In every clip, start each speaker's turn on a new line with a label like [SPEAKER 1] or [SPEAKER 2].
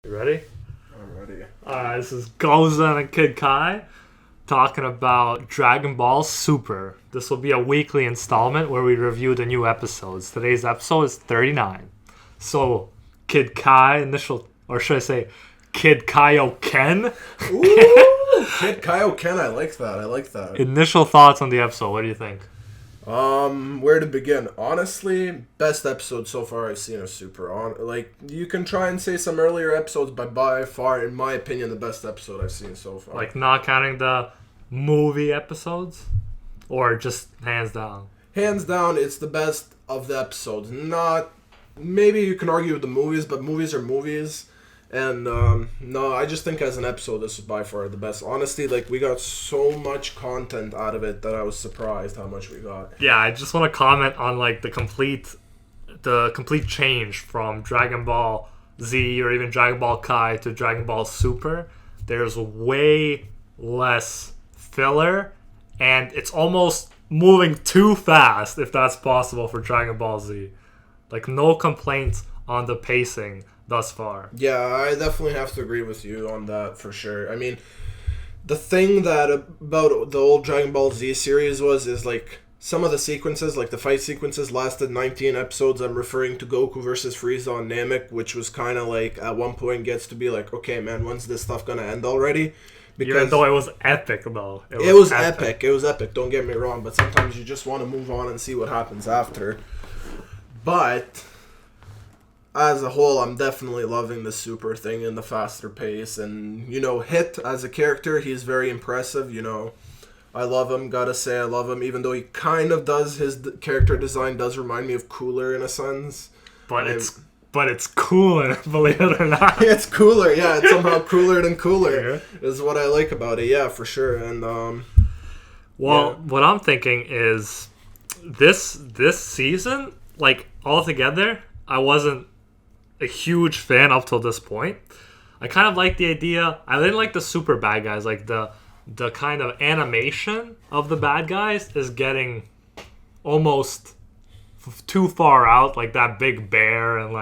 [SPEAKER 1] You ready?
[SPEAKER 2] Alrighty.
[SPEAKER 1] This is Gozen and Kid Kai talking about Dragon Ball Super. This will be a weekly installment where we review the new episodes. Today's episode is 39. So, Kid Kai, or should I say, Kid Kaioken?
[SPEAKER 2] Ooh, Kid Kaioken, I like that. I like that.
[SPEAKER 1] Initial thoughts on the episode. What do you think?
[SPEAKER 2] Where to begin? Honestly, best episode so far I've seen of Super. You can try and say some earlier episodes, but by far, in my opinion, the best episode I've seen so far.
[SPEAKER 1] Like, not counting the movie episodes? Or just hands down?
[SPEAKER 2] Hands down, it's the best of the episodes. Maybe you can argue with the movies, but movies are movies. And, no, I just think as an episode, this is by far the best. Honestly, we got so much content out of it that I was surprised how much we got.
[SPEAKER 1] Yeah, I just want to comment on, the complete change from Dragon Ball Z or even Dragon Ball Kai to Dragon Ball Super. There's way less filler, and it's almost moving too fast, if that's possible, for Dragon Ball Z. No complaints on the pacing thus far.
[SPEAKER 2] Yeah, I definitely have to agree with you on that for sure. I mean, the thing that about the old Dragon Ball Z series is some of the sequences, the fight sequences, lasted 19 episodes. I'm referring to Goku versus Frieza on Namek, which was kind of at one point gets to be okay, man, when's this stuff gonna end already?
[SPEAKER 1] Because even though it was epic, though.
[SPEAKER 2] It was epic. It was epic, don't get me wrong, but sometimes you just want to move on and see what happens after. But as a whole, I'm definitely loving the Super thing and the faster pace. And, Hit as a character, he's very impressive. I love him. Gotta say I love him. Even though he kind of does, his character design does remind me of Cooler in a sense.
[SPEAKER 1] But it's cooler, believe it or not.
[SPEAKER 2] It's cooler, yeah. It's somehow cooler than cooler. Yeah. Is what I like about it, yeah, for sure. And,
[SPEAKER 1] what I'm thinking is this season, altogether, I wasn't a huge fan up till this point. I kind of like the idea. I didn't like the super bad guys. The kind of animation of the bad guys is getting almost too far out. That big bear and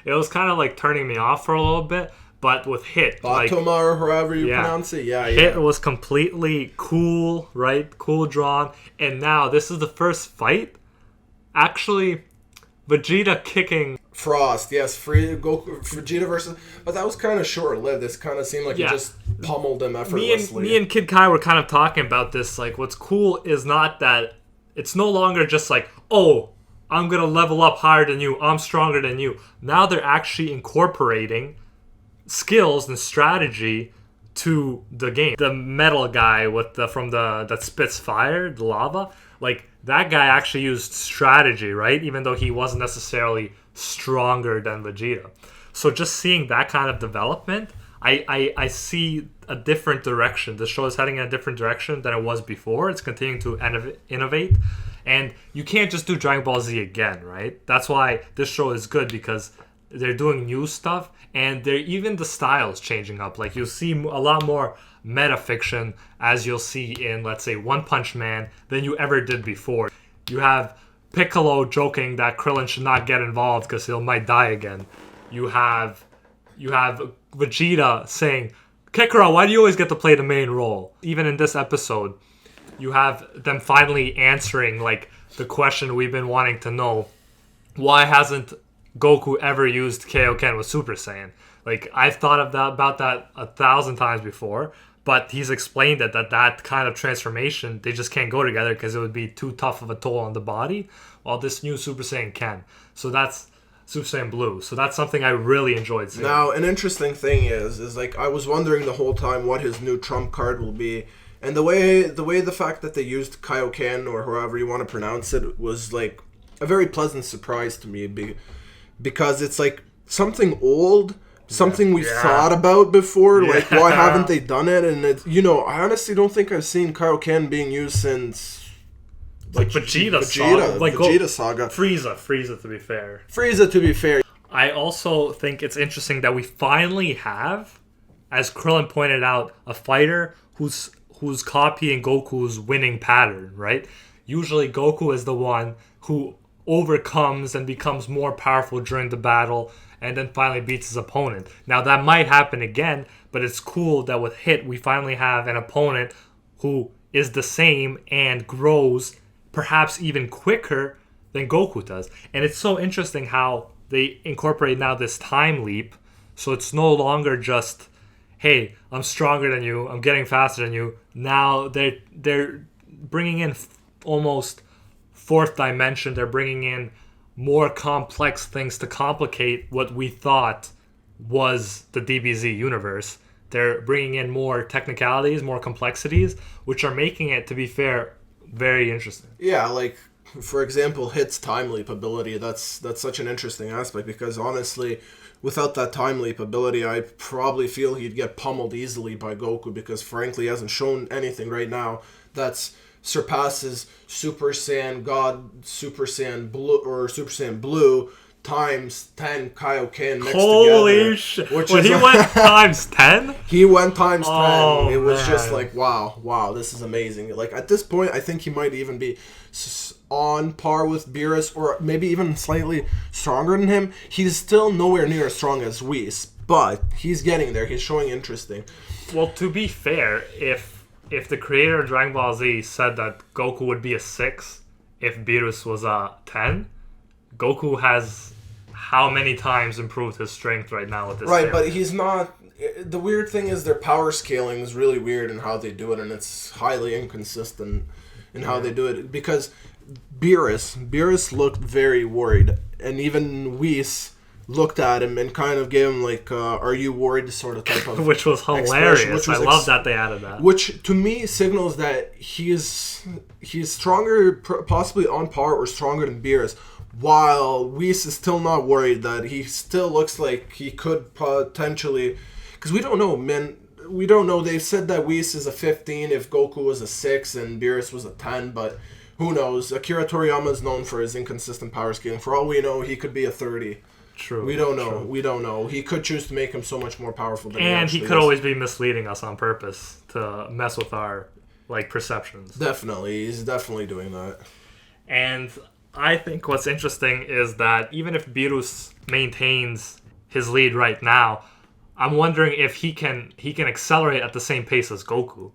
[SPEAKER 1] it was kind of turning me off for a little bit. But with Hit,
[SPEAKER 2] Batoma or however you pronounce it, yeah.
[SPEAKER 1] Hit was completely cool, right? Cool drawn. And now this is the first fight. Actually, Vegeta kicking
[SPEAKER 2] Frost, yes, Goku, Vegeta versus, but that was kind of short-lived. This kind of seemed like he just pummeled him effortlessly.
[SPEAKER 1] Me and Kid Kai were kind of talking about this. What's cool is not that it's no longer just oh, I'm gonna level up higher than you, I'm stronger than you. Now they're actually incorporating skills and strategy to the game. The metal guy that spits fire, the lava, that guy actually used strategy, right? Even though he wasn't necessarily stronger than Vegeta. So just seeing that kind of development, I see a different direction. The show is heading in a different direction than it was before. It's continuing to innovate. And you can't just do Dragon Ball Z again, right? That's why this show is good, because they're doing new stuff, and even the styles changing up. You'll see a lot more metafiction as you'll see in, let's say, One Punch Man than you ever did before. You have Piccolo joking that Krillin should not get involved because he might die again. You have Vegeta saying, Kakarot, why do you always get to play the main role? Even in this episode, you have them finally answering the question we've been wanting to know. Why hasn't Goku ever used Kaioken with Super Saiyan? I've thought about that 1,000 times before, but he's explained that kind of transformation, they just can't go together because it would be too tough of a toll on the body, while this new Super Saiyan can. So that's Super Saiyan Blue. So that's something I really enjoyed seeing.
[SPEAKER 2] Now, an interesting thing is I was wondering the whole time what his new trump card will be. And the fact that they used Kaioken, or however you want to pronounce it, was a very pleasant surprise to me, because it's something old, something we've thought about before. Why haven't they done it? And I honestly don't think I've seen Kaioken being used since
[SPEAKER 1] Vegeta
[SPEAKER 2] Saga.
[SPEAKER 1] Frieza to be fair.
[SPEAKER 2] Frieza, to be fair.
[SPEAKER 1] I also think it's interesting that we finally have, as Krillin pointed out, a fighter who's copying Goku's winning pattern, right? Usually Goku is the one who overcomes and becomes more powerful during the battle and then finally beats his opponent. Now that might happen again, but it's cool that with Hit we finally have an opponent who is the same and grows perhaps even quicker than Goku does. And it's so interesting how they incorporate now this time leap, so it's no longer just, hey, I'm stronger than you, I'm getting faster than you. Now they're bringing in almost fourth dimension. They're bringing in more complex things to complicate what we thought was the DBZ universe. They're bringing in more technicalities, more complexities, which are making it, to be fair, very interesting.
[SPEAKER 2] Yeah, like, for example, Hit's time leap ability, that's such an interesting aspect, because honestly, without that time leap ability, I probably feel he'd get pummeled easily by Goku, because frankly he hasn't shown anything right now that's surpasses Super Saiyan God, Super Saiyan Blue, or Super Saiyan Blue times 10 Kaioken mixed
[SPEAKER 1] Holy
[SPEAKER 2] together.
[SPEAKER 1] shit.
[SPEAKER 2] Which
[SPEAKER 1] When
[SPEAKER 2] is
[SPEAKER 1] he went times 10?
[SPEAKER 2] He went times 10.
[SPEAKER 1] Oh,
[SPEAKER 2] It was just
[SPEAKER 1] man.
[SPEAKER 2] like, wow, this is amazing. Like, at this point, I think he might even be on par with Beerus, or maybe even slightly stronger than him. He's still nowhere near as strong as Whis, but he's getting there. He's showing interesting.
[SPEAKER 1] Well, to be fair, if the creator of Dragon Ball Z said that Goku would be a 6 if Beerus was a 10, Goku has how many times improved his strength right now with this
[SPEAKER 2] Right,
[SPEAKER 1] scale?
[SPEAKER 2] but he's not... The weird thing is their power scaling is really weird in how they do it, and it's highly inconsistent in how they do it. Because Beerus looked very worried, and even Whis looked at him and kind of gave him like, are you worried sort of type of
[SPEAKER 1] Which was hilarious.
[SPEAKER 2] expression, which was
[SPEAKER 1] I love that they added that.
[SPEAKER 2] Which to me signals that he's stronger, possibly on par or stronger than Beerus, while Whis is still not worried that he still looks like he could potentially... Because we don't know, man. We don't know. They've said that Whis is a 15 if Goku was a 6 and Beerus was a 10, but who knows? Akira Toriyama is known for his inconsistent power scaling. For all we know, he could be a 30.
[SPEAKER 1] True.
[SPEAKER 2] We don't know.
[SPEAKER 1] True.
[SPEAKER 2] We don't know. He could choose to make him so much more powerful than
[SPEAKER 1] And he
[SPEAKER 2] actually
[SPEAKER 1] could
[SPEAKER 2] is.
[SPEAKER 1] always be misleading us on purpose to mess with our perceptions.
[SPEAKER 2] Definitely. He's definitely doing that.
[SPEAKER 1] And I think what's interesting is that even if Beerus maintains his lead right now, I'm wondering if he can accelerate at the same pace as Goku.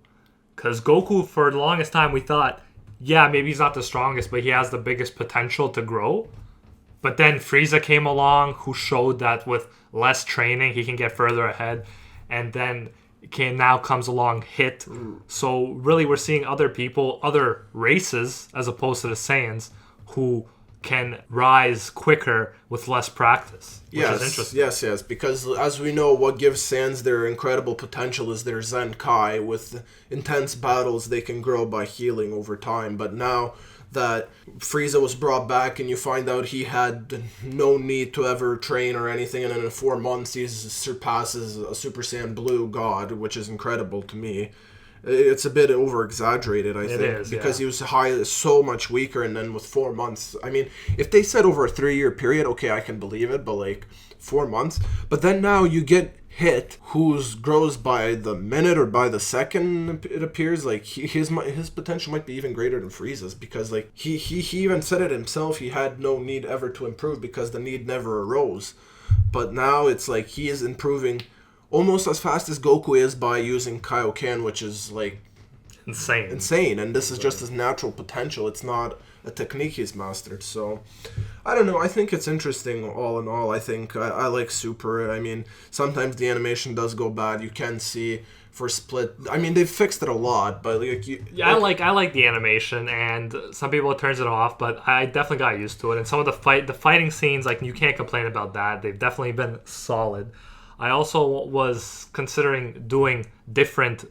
[SPEAKER 1] Because Goku, for the longest time, we thought, yeah, maybe he's not the strongest, but he has the biggest potential to grow. But then Frieza came along, who showed that with less training, he can get further ahead. And then now comes along Hit. So really we're seeing other people, other races, as opposed to the Saiyans, who can rise quicker with less practice, which is interesting.
[SPEAKER 2] Yes, because as we know, what gives Saiyans their incredible potential is their Zen Kai. With intense battles, they can grow by healing over time. But now that Frieza was brought back and you find out he had no need to ever train or anything, and then in 4 months he surpasses a Super Saiyan Blue God, which is incredible to me. It's a bit over-exaggerated, I think, because he was so much weaker, and then with 4 months... I mean, if they said over a 3-year period, okay, I can believe it, but like 4 months. But then now you get Hit, who grows by the minute or by the second, it appears. Like, his potential might be even greater than Frieza's, because like he even said it himself, he had no need ever to improve because the need never arose. But now it's like he is improving almost as fast as Goku is by using Kaioken, which is like insane. And this is just his natural potential. It's not a technique he's mastered. So I don't know. I think it's interesting all in all. I think I like Super. I mean, sometimes the animation does go bad. You can see for Split. I mean, they've fixed it a lot, but
[SPEAKER 1] I like the animation, and some people it turns it off, but I definitely got used to it. And some of the fighting scenes, like, you can't complain about that. They've definitely been solid. I also was considering doing different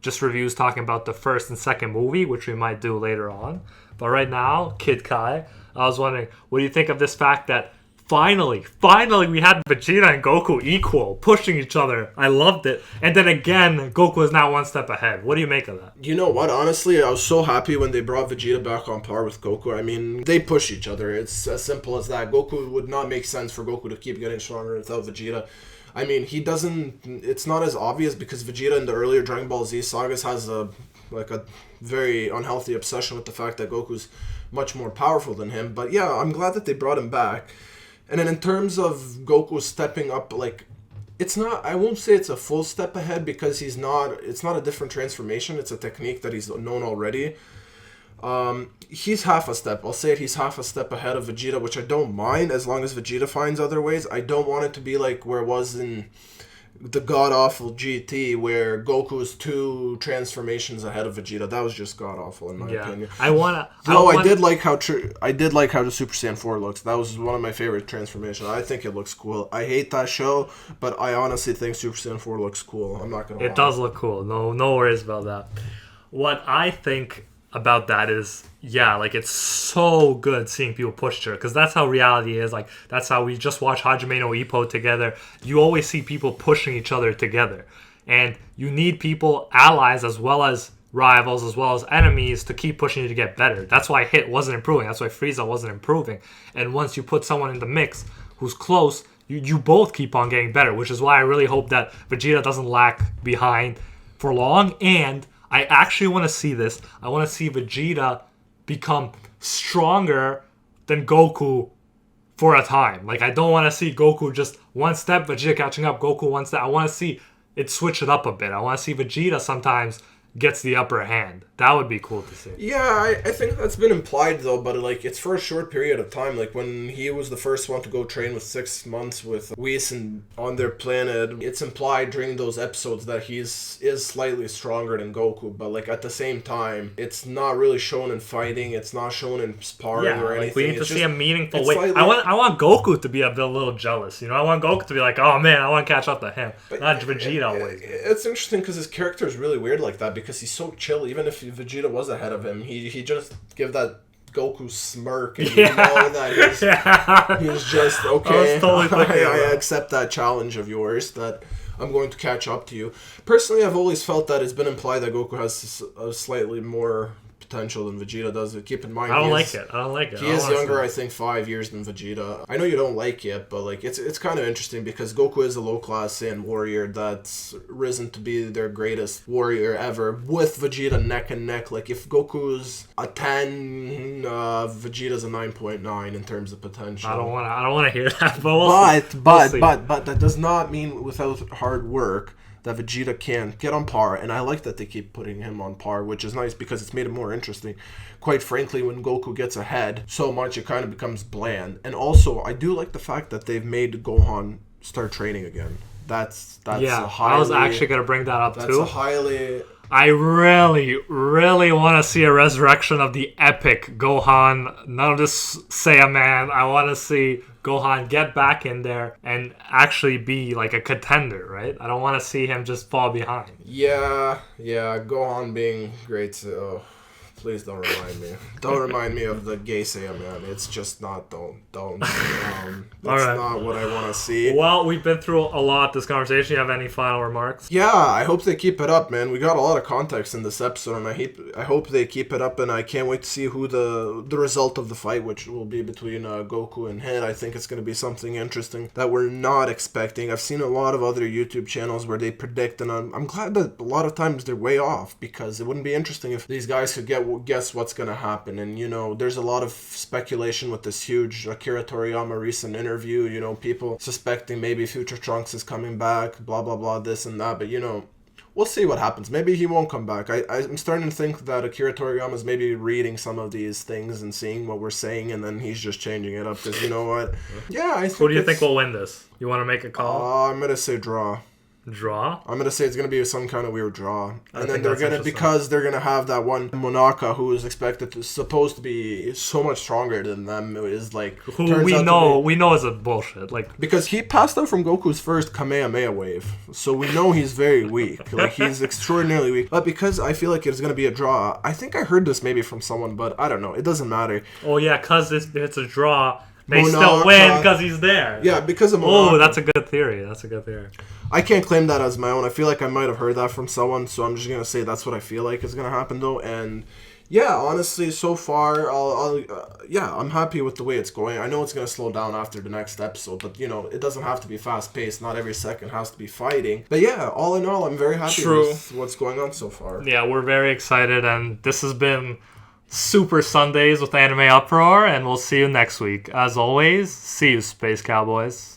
[SPEAKER 1] just reviews talking about the first and second movie, which we might do later on. But right now, Kid Kai, I was wondering, what do you think of this fact that finally we had Vegeta and Goku equal, pushing each other? I loved it. And then again, Goku is now one step ahead. What do you make of that?
[SPEAKER 2] You know what? Honestly, I was so happy when they brought Vegeta back on par with Goku. I mean, they push each other. It's as simple as that. Goku would not make sense for Goku to keep getting stronger without Vegeta. I mean, he doesn't... It's not as obvious because Vegeta in the earlier Dragon Ball Z sagas has a very unhealthy obsession with the fact that Goku's much more powerful than him. But yeah, I'm glad that they brought him back. And then in terms of Goku stepping up, like, it's not, I won't say it's a full step ahead because it's not a different transformation. It's a technique that he's known already. He's half a step. I'll say it, he's half a step ahead of Vegeta, which I don't mind as long as Vegeta finds other ways. I don't want it to be like where it was in the god-awful GT where Goku is 2 transformations ahead of Vegeta. That was just god-awful in my opinion. I did like how the Super Saiyan 4 looks. That was one of my favorite transformations. I think it looks cool. I hate that show, but I honestly think Super Saiyan 4 looks cool. I'm not going to lie.
[SPEAKER 1] It does look cool. No worries about that. What I think about that is, yeah, like, it's so good seeing people push each other, because that's how reality is. Like, that's how we just watch Hajime no Ippo together. You always see people pushing each other together, and you need people, allies as well as rivals as well as enemies, to keep pushing you to get better. That's why Hit wasn't improving. That's why Frieza wasn't improving. And once you put someone in the mix who's close, you both keep on getting better, which is why I really hope that Vegeta doesn't lag behind for long. And I actually want to see this. I want to see Vegeta become stronger than Goku for a time. Like, I don't want to see Goku just one step, Vegeta catching up, Goku one step. I want to see it switch it up a bit. I want to see Vegeta sometimes gets the upper hand. That would be cool to see.
[SPEAKER 2] Yeah, I think that's been implied, though, but, like, it's for a short period of time. Like, when he was the first one to go train with 6 months with Whis and on their planet, it's implied during those episodes that is slightly stronger than Goku, but, like, at the same time, it's not really shown in fighting, it's not shown in sparring or anything.
[SPEAKER 1] We need to see a meaningful way. I want Goku to be a little jealous, you know? I want Goku to be like, oh man, I want to catch up to him. Not Vegeta always.
[SPEAKER 2] It's interesting because his character is really weird like that, because he's so chill. Even if Vegeta was ahead of him, he just give that Goku smirk, and you know that he's just, okay, I accept that challenge of yours, that I'm going to catch up to you. Personally, I've always felt that it's been implied that Goku has a slightly more potential than Vegeta does. Keep in mind,
[SPEAKER 1] I don't like it.
[SPEAKER 2] He is younger, I think, 5 years than Vegeta. I know you don't like it, but, like, it's kind of interesting because Goku is a low-class Saiyan warrior that's risen to be their greatest warrior ever, with Vegeta neck and neck. Like, if Goku's a 10, Vegeta's a 9.9 in terms of potential.
[SPEAKER 1] I don't want to hear that,
[SPEAKER 2] but that does not mean without hard work that Vegeta can get on par, and I like that they keep putting him on par, which is nice because it's made it more interesting. Quite frankly, when Goku gets ahead so much, it kind of becomes bland. And also, I do like the fact that they've made Gohan start training again. That's
[SPEAKER 1] yeah. I was actually gonna bring that up too. I really want to see a resurrection of the epic Gohan. None of this Saiyaman. I want to see Gohan get back in there and actually be like a contender, right? I don't want to see him just fall behind.
[SPEAKER 2] Yeah, Gohan being great. Please don't remind me. Don't remind me of the gay Saiyaman. It's just not. Don't. That's not what I want to see.
[SPEAKER 1] Well, we've been through a lot this conversation. You have any final remarks?
[SPEAKER 2] Yeah, I hope they keep it up, man. We got a lot of context in this episode, and I hope they keep it up, and I can't wait to see who the result of the fight, which will be between Goku and Hit. I think it's going to be something interesting that we're not expecting. I've seen a lot of other YouTube channels where they predict, and I'm glad that a lot of times they're way off, because it wouldn't be interesting if these guys could guess what's going to happen. And, you know, there's a lot of speculation with this huge Akira Toriyama recent interview, you know, people suspecting maybe Future Trunks is coming back, blah, blah, blah, this and that. But, you know, we'll see what happens. Maybe he won't come back. I'm starting to think that Akira Toriyama is maybe reading some of these things and seeing what we're saying, and then he's just changing it up. Because, you know what? Yeah, I think
[SPEAKER 1] Who do you think will win this? You want to make a call?
[SPEAKER 2] I'm going to say draw.
[SPEAKER 1] Draw?
[SPEAKER 2] I'm gonna say it's gonna be some kind of weird draw, and then they're gonna have that one Monaka who is supposed to be so much stronger than them. Is like
[SPEAKER 1] who we know is a bullshit. Like,
[SPEAKER 2] because he passed out from Goku's first Kamehameha wave, so we know he's very weak. Like, he's extraordinarily weak. But because I feel like it's gonna be a draw, I think I heard this maybe from someone, but I don't know. It doesn't matter.
[SPEAKER 1] Oh yeah, because it's a draw. They still win because he's there.
[SPEAKER 2] Yeah, because of Monaka.
[SPEAKER 1] Oh, that's a good theory.
[SPEAKER 2] I can't claim that as my own. I feel like I might have heard that from someone, so I'm just going to say that's what I feel like is going to happen, though. And, yeah, honestly, so far, I'm happy with the way it's going. I know it's going to slow down after the next episode, but, you know, it doesn't have to be fast-paced. Not every second has to be fighting. But, yeah, all in all, I'm very happy with what's going on so far.
[SPEAKER 1] Yeah, we're very excited, and this has been Super Sundays with Anime Uproar, and we'll see you next week. As always, see you, Space Cowboys.